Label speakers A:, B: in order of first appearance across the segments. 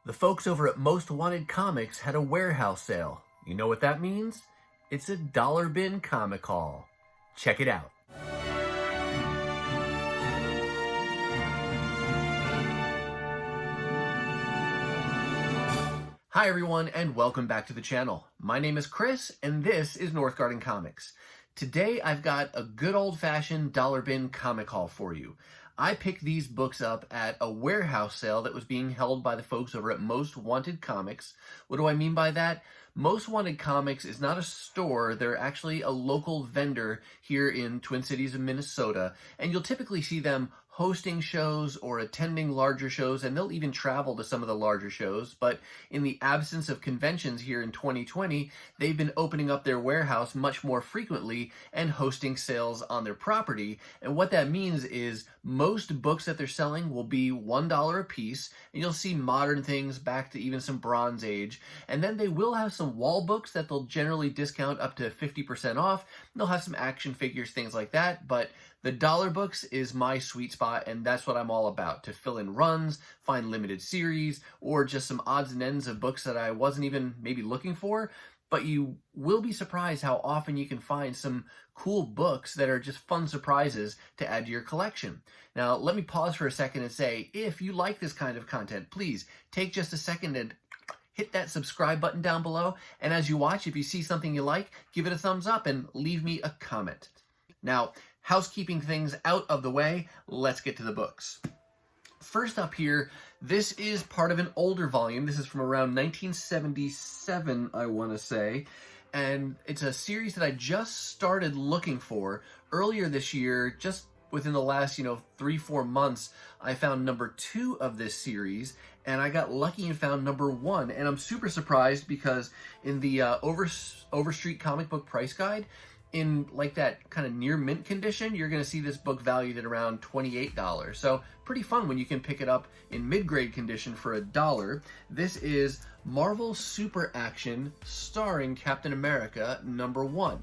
A: The folks over at Most Wanted Comics had a warehouse sale. You know what that means? It's a dollar bin comic haul. Check it out. Hi everyone, and welcome back to the channel. My name is Chris, and this is North Garden Comics. Today I've got a good old-fashioned dollar bin comic haul for you. I picked these books up at a warehouse sale that was being held by the folks over at Most Wanted Comics. What do I mean by that? Most Wanted Comics is not a store. They're actually a local vendor here in Twin Cities of Minnesota, and you'll typically see them hosting shows or attending larger shows, and they'll even travel to some of the larger shows. But in the absence of conventions here in 2020, they've been opening up their warehouse much more frequently and hosting sales on their property. And what that means is most books that they're selling will be $1 a piece, and you'll see modern things back to even some Bronze Age. And then they will have some wall books that they'll generally discount up to 50% off. They'll have some action figures, things like that, but the dollar books is my sweet spot, and that's what I'm all about, to fill in runs, find limited series, or just some odds and ends of books that I wasn't even maybe looking for. But you will be surprised how often you can find some cool books that are just fun surprises to add to your collection. Now, let me pause for a second and say, if you like this kind of content, please take just a second and hit that subscribe button down below. And as you watch, if you see something you like, give it a thumbs up and leave me a comment. Now, housekeeping things out of the way, let's get to the books. First up here, this is part of an older volume. This is from around 1977, I want to say. And it's a series that I just started looking for earlier this year. Just within the last, 3-4 months, I found number 2 of this series, and I got lucky and found number 1. And I'm super surprised because in the Overstreet Comic Book Price Guide, in like that kind of near mint condition, you're going to see this book valued at around $28. So pretty fun when you can pick it up in mid-grade condition for $1. This is Marvel Super Action starring Captain America number 1.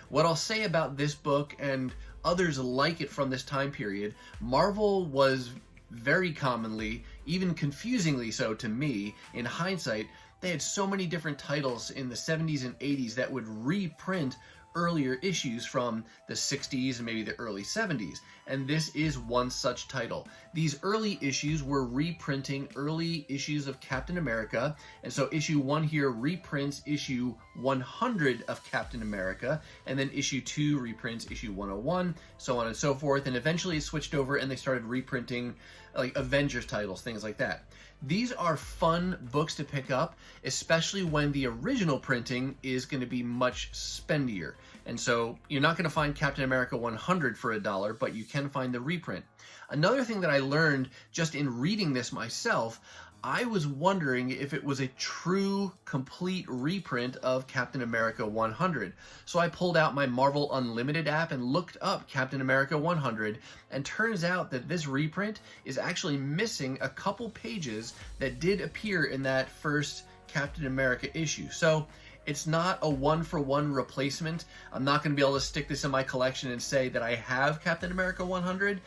A: What I'll say about this book and others like it from this time period, Marvel was very commonly, even confusingly so to me, in hindsight, they had so many different titles in the 70s and 80s that would reprint earlier issues from the 60s and maybe the early 70s, and this is one such title. These early issues were reprinting early issues of Captain America, and so issue 1 here reprints issue 100 of Captain America, and then issue 2 reprints issue 101, so on and so forth, and eventually it switched over and they started reprinting like Avengers titles, things like that. These are fun books to pick up, especially when the original printing is going to be much spendier. And so you're not going to find Captain America 100 for $1, but you can find the reprint. Another thing that I learned just in reading this myself, I was wondering if it was a true, complete reprint of Captain America 100. So I pulled out my Marvel Unlimited app and looked up Captain America 100, and turns out that this reprint is actually missing a couple pages that did appear in that first Captain America issue. So it's not a one-for-one replacement. I'm not going to be able to stick this in my collection and say that I have Captain America 100.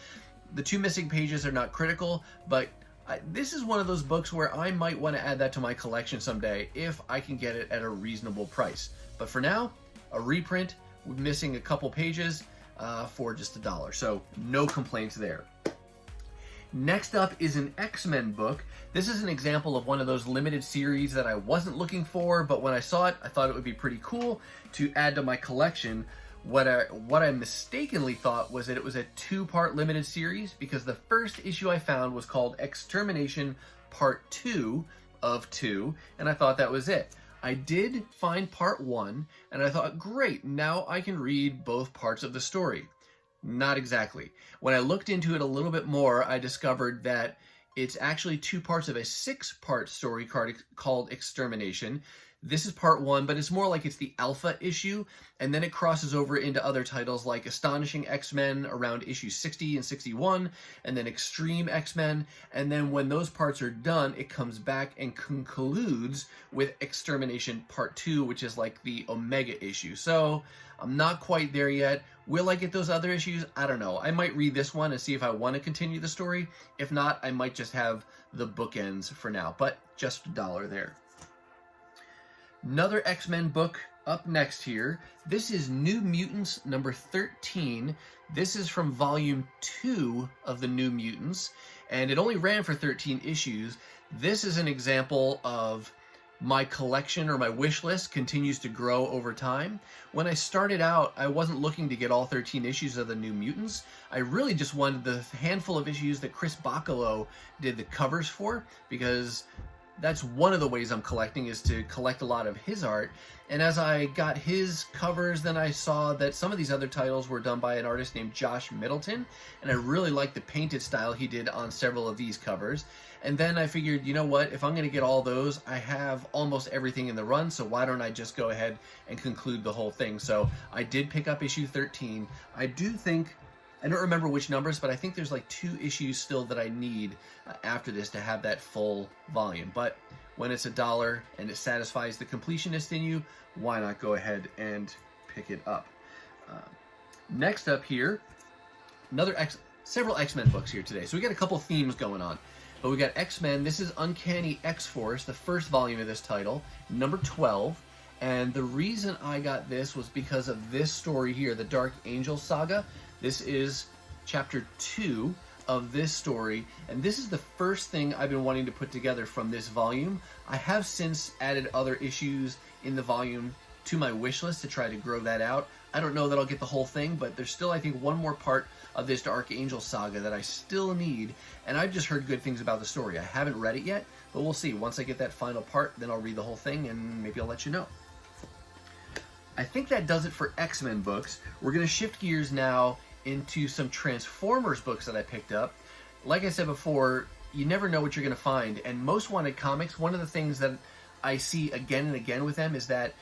A: The 2 missing pages are not critical, but this is one of those books where I might want to add that to my collection someday if I can get it at a reasonable price. But for now, a reprint with missing a couple pages for just $1. So no complaints there. Next up is an X-Men book. This is an example of one of those limited series that I wasn't looking for, but when I saw it, I thought it would be pretty cool to add to my collection. What I mistakenly thought was that it was a 2-part limited series, because the first issue I found was called Extermination Part 2 of 2, and I thought that was it. I did find Part 1, and I thought, great, now I can read both parts of the story. Not exactly. When I looked into it a little bit more, I discovered that it's actually 2 parts of a 6-part story called Extermination. This is part 1, but it's more like it's the alpha issue, and then it crosses over into other titles like Astonishing X-Men around issue 60 and 61, and then Extreme X-Men, and then when those parts are done, it comes back and concludes with Extermination Part 2, which is like the Omega issue. So I'm not quite there yet. Will I get those other issues? I don't know. I might read this one and see if I want to continue the story. If not, I might just have the bookends for now, but just $1 there. Another X-Men book up next here. This is New Mutants number 13. This is from volume 2 of the New Mutants, and it only ran for 13 issues. This is an example of my collection, or my wish list, continues to grow over time. When I started out, I wasn't looking to get all 13 issues of the New Mutants. I really just wanted the handful of issues that Chris Bachalo did the covers for, because that's one of the ways I'm collecting, is to collect a lot of his art. And as I got his covers, then I saw that some of these other titles were done by an artist named Josh Middleton, and I really liked the painted style he did on several of these covers. And then I figured, you know what, if I'm going to get all those, I have almost everything in the run, so why don't I just go ahead and conclude the whole thing? So I did pick up issue 13. I do think, I don't remember which numbers, but I think there's like 2 issues still that I need after this to have that full volume. But when it's $1 and it satisfies the completionist in you, why not go ahead and pick it up? Next up here, several X-Men books here today. So we got a couple themes going on. But we got X-Men. This is Uncanny X-Force, the first volume of this title, number 12. And the reason I got this was because of this story here, the Dark Angel Saga. This is chapter 2 of this story, and this is the first thing I've been wanting to put together from this volume. I have since added other issues in the volume to my wish list to try to grow that out. I don't know that I'll get the whole thing, but there's still, I think, one more part of this Dark Angel Saga that I still need, and I've just heard good things about the story. I haven't read it yet, but we'll see. Once I get that final part, then I'll read the whole thing, and maybe I'll let you know. I think that does it for X-Men books. We're going to shift gears now into some Transformers books that I picked up. Like I said before, you never know what you're going to find, and Most Wanted Comics, one of the things that I see again and again with them is that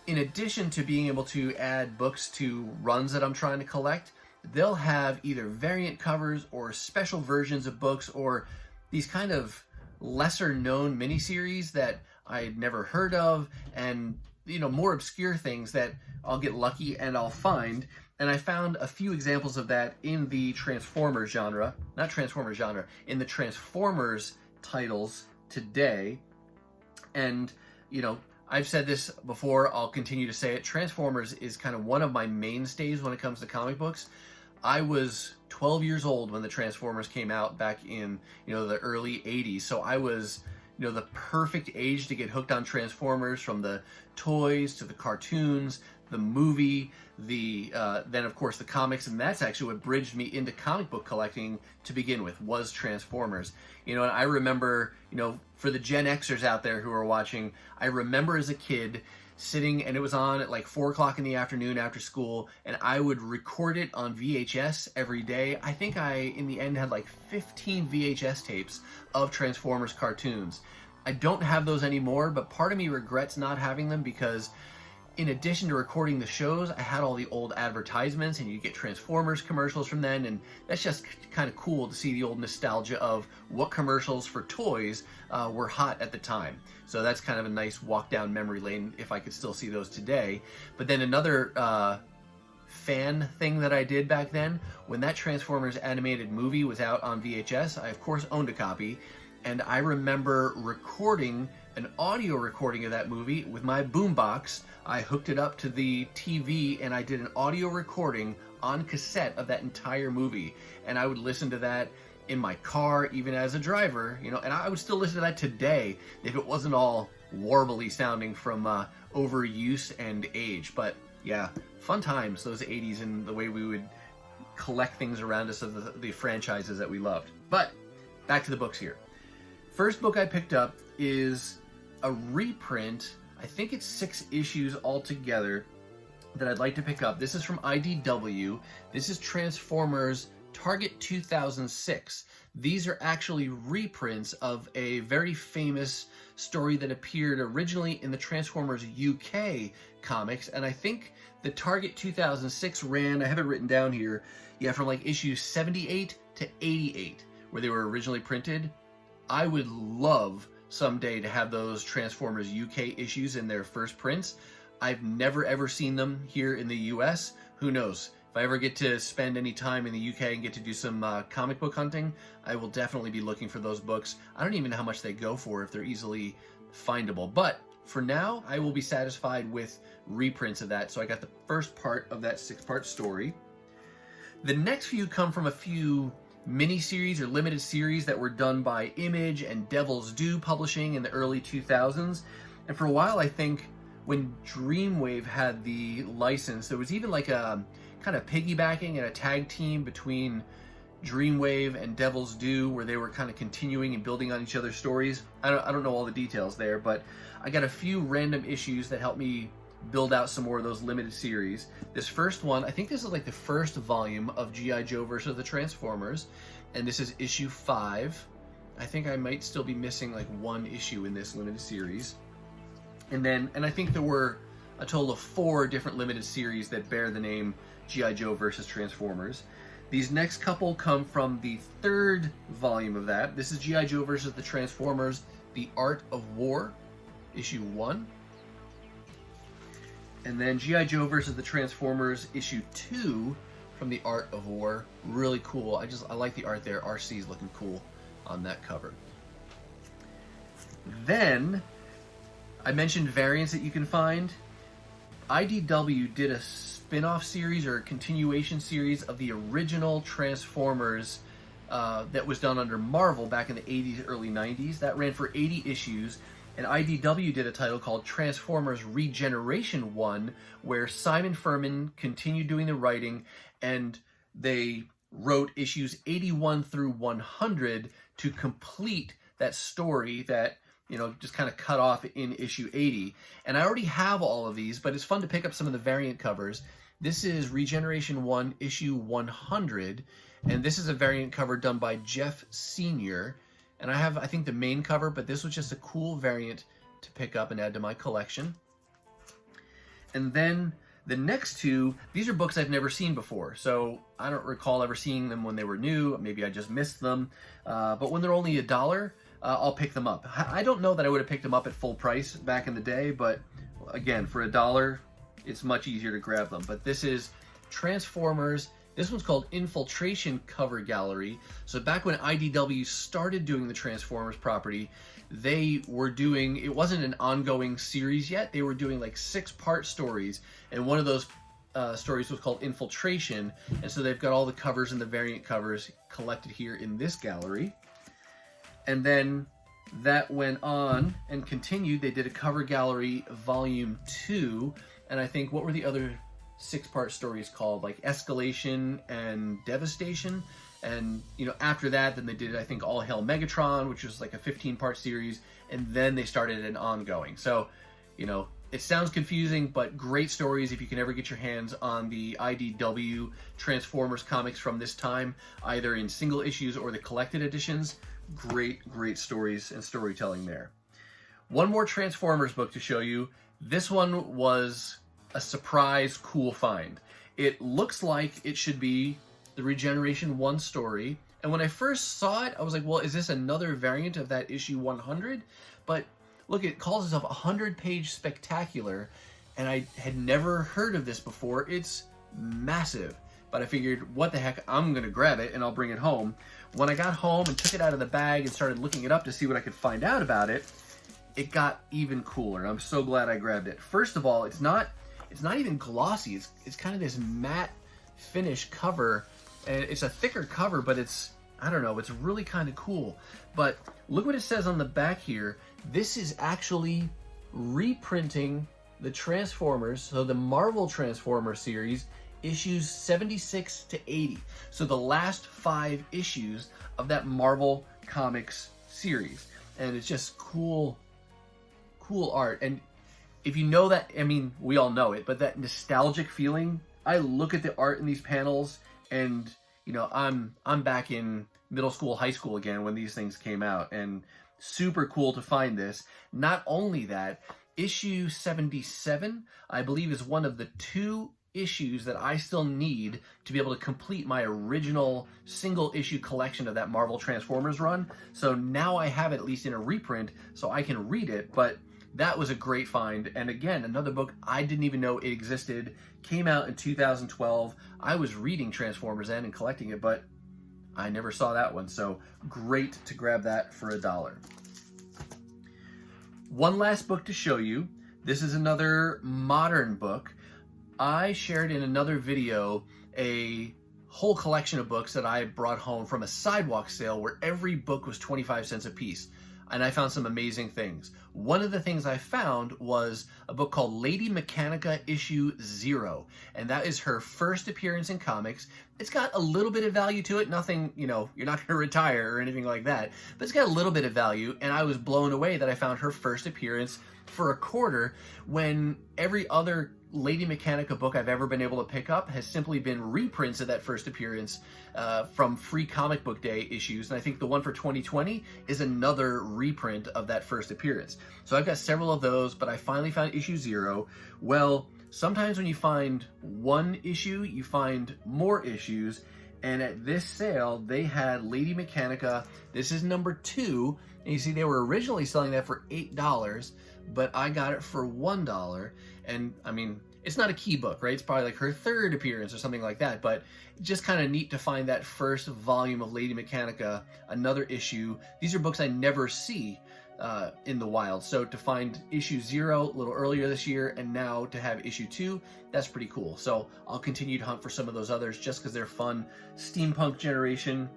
A: in addition to being able to add books to runs that I'm trying to collect, they'll have either variant covers or special versions of books, or these kind of lesser known miniseries that I'd never heard of, and more obscure things that I'll get lucky and I'll find. And I found a few examples of that in the Transformers genre, not Transformers genre, in the Transformers titles today. And, I've said this before, I'll continue to say it, Transformers is kind of one of my mainstays when it comes to comic books. I was 12 years old when the Transformers came out back in, the early 80s. So I was, the perfect age to get hooked on Transformers, from the toys to the cartoons, the movie, then of course the comics, and that's actually what bridged me into comic book collecting to begin with, was Transformers. And I remember, for the Gen Xers out there who are watching, I remember as a kid sitting, and it was on at like 4 o'clock in the afternoon after school, and I would record it on VHS every day. I think I, in the end, had like 15 VHS tapes of Transformers cartoons. I don't have those anymore, but part of me regrets not having them, because in addition to recording the shows, I had all the old advertisements, and you get Transformers commercials from then, and that's just kind of cool to see the old nostalgia of what commercials for toys were hot at the time. So that's kind of a nice walk down memory lane, if I could still see those today. But then another fan thing that I did back then, when that Transformers animated movie was out on VHS, I of course owned a copy, and I remember recording an audio recording of that movie with my boombox. I hooked it up to the TV and I did an audio recording on cassette of that entire movie, and I would listen to that in my car, even as a driver, and I would still listen to that today if it wasn't all warbly sounding from overuse and age. But yeah, fun times, those 80s, and the way we would collect things around us of the franchises that we loved. But back to the books here. First book I picked up is a reprint. I think it's 6 issues altogether that I'd like to pick up. This is from IDW. This is Transformers Target 2006. These are actually reprints of a very famous story that appeared originally in the Transformers UK comics, and I think the Target 2006 ran, I have it written down here, yeah, from like issue 78 to 88, where they were originally printed. I would love someday to have those Transformers UK issues in their first prints. I've never ever seen them here in the US. Who knows? If I ever get to spend any time in the UK and get to do some comic book hunting, I will definitely be looking for those books. I don't even know how much they go for, if they're easily findable. But for now, I will be satisfied with reprints of that. So I got the first part of that 6-part story. The next few come from a few mini-series or limited series that were done by Image and Devil's Due Publishing in the early 2000s. And for a while, I think, when Dreamwave had the license, there was even like a kind of piggybacking and a tag team between Dreamwave and Devil's Due, where they were kind of continuing and building on each other's stories. I don't know all the details there, but I got a few random issues that helped me build out some more of those limited series. This first one, I think this is like the first volume of G.I. Joe versus the Transformers, and this is issue 5. I think I might still be missing like one issue in this limited series. And I think there were a total of 4 different limited series that bear the name G.I. Joe versus Transformers. These next couple come from the 3rd volume of that. This is G.I. Joe versus the Transformers, The Art of War, issue 1. And then G.I. Joe versus the Transformers, issue 2 from The Art of War. Really cool. I like the art there. RC's looking cool on that cover. Then, I mentioned variants that you can find. IDW did a spin-off series or a continuation series of the original Transformers that was done under Marvel back in the 80s, early 90s. That ran for 80 issues, and IDW did a title called Transformers Regeneration 1, where Simon Furman continued doing the writing, and they wrote issues 81 through 100 to complete that story that, you know, just kind of cut off in issue 80. And I already have all of these, but it's fun to pick up some of the variant covers. This is Regeneration 1, issue 100, and this is a variant cover done by Jeff Sr. And I have, I think, the main cover, but this was just a cool variant to pick up and add to my collection. And then the next 2, these are books I've never seen before, so I don't recall ever seeing them when they were new. Maybe I just missed them. But when they're only $1, I'll pick them up. I don't know that I would have picked them up at full price back in the day, but again, for $1, it's much easier to grab them. But this is Transformers. This one's called Infiltration Cover Gallery. So back when IDW started doing the Transformers property, they were doing, it wasn't an ongoing series yet, they were doing like 6-part stories, and one of those stories was called Infiltration, and so they've got all the covers and the variant covers collected here in this gallery. And then that went on and continued. They did a cover gallery volume 2, and I think, what were the other 6-part stories called? Like Escalation and Devastation. And, you know, after that, then they did, I think, All Hail Megatron, which was like a 15-part series, and then they started an ongoing. So, you know, it sounds confusing, but great stories if you can ever get your hands on the IDW Transformers comics from this time, either in single issues or the collected editions. Great stories and storytelling there. One more Transformers book to show you. This one was a surprise, cool find. It looks like it should be the Regeneration 1 story, and when I first saw it, I was like, well, is this another variant of that issue 100? But look, it calls itself a 100-page spectacular, and I had never heard of this before. It's massive. But I figured, what the heck, I'm gonna grab it and I'll bring it home. When I got home and took it out of the bag and started looking it up to see what I could find out about it, it got even cooler. I'm so glad I grabbed it. First of all, it's not even glossy. It's kind of this matte finish cover, and it's a thicker cover, but it's, I don't know, it's really kind of cool. But look what it says on the back here. This is actually reprinting the Transformers, so the Marvel Transformers series, issues 76 to 80. So the last 5 issues of that Marvel Comics series. And it's just cool art. And if you know that, I mean, we all know it, but that nostalgic feeling, I look at the art in these panels and, you know, I'm back in middle school, high school again when these things came out, and super cool to find this. Not only that, issue 77, I believe, is one of the 2 issues that I still need to be able to complete my original single issue collection of that Marvel Transformers run. So now I have it at least in a reprint so I can read it, but that was a great find. And again, another book I didn't even know it existed, came out in 2012. I was reading Transformers then and collecting it, but I never saw that one. So great to grab that for $1. One last book to show you. This is another modern book. I shared in another video a whole collection of books that I brought home from a sidewalk sale where every book was 25 cents a piece. And I found some amazing things. One of the things I found was a book called Lady Mechanica issue 0. And that is her first appearance in comics. It's got a little bit of value to it. Nothing, you know, you're not going to retire or anything like that. But it's got a little bit of value. And I was blown away that I found her first appearance for a quarter when every other Lady Mechanica book I've ever been able to pick up has simply been reprints of that first appearance from free comic book day issues. And I think the one for 2020 is another reprint of that first appearance. So I've got several of those, but I finally found issue 0. Well, sometimes when you find one issue, you find more issues. And at this sale, they had Lady Mechanica. This is number 2. And you see they were originally selling that for $8, but I got it for $1. And I mean, it's not a key book, right? It's probably like her 3rd appearance or something like that, but just kind of neat to find that first volume of Lady Mechanica, another issue. These are books I never see in the wild. So to find issue 0 a little earlier this year and now to have issue 2, that's pretty cool. So I'll continue to hunt for some of those others just because they're fun. Steampunk generation.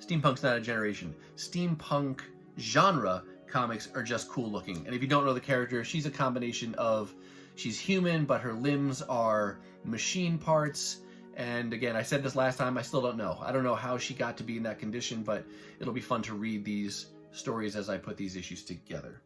A: Steampunk's not a generation. Steampunk genre comics are just cool looking. And if you don't know the character, she's a combination of, she's human, but her limbs are machine parts. And again, I said this last time, I still don't know. I don't know how she got to be in that condition, but it'll be fun to read these stories as I put these issues together.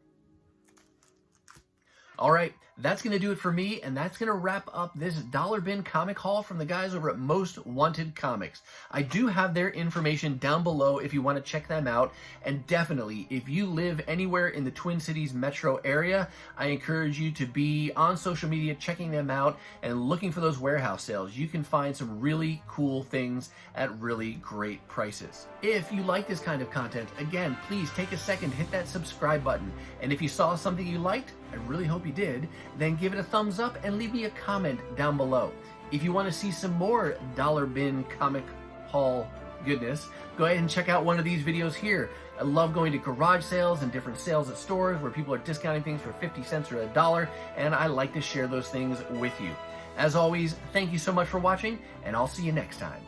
A: All right, that's going to do it for me, and that's going to wrap up this dollar bin comic haul from the guys over at Most Wanted Comics. I do have their information down below if you want to check them out, and definitely, if you live anywhere in the Twin Cities metro area, I encourage you to be on social media checking them out and looking for those warehouse sales. You can find some really cool things at really great prices. If you like this kind of content, again, please take a second, hit that subscribe button, and if you saw something you liked, I really hope you did, then give it a thumbs up and leave me a comment down below. If you want to see some more dollar bin comic haul goodness, go ahead and check out one of these videos here. I love going to garage sales and different sales at stores where people are discounting things for 50 cents or $1, and I like to share those things with you. As always, thank you so much for watching, and I'll see you next time.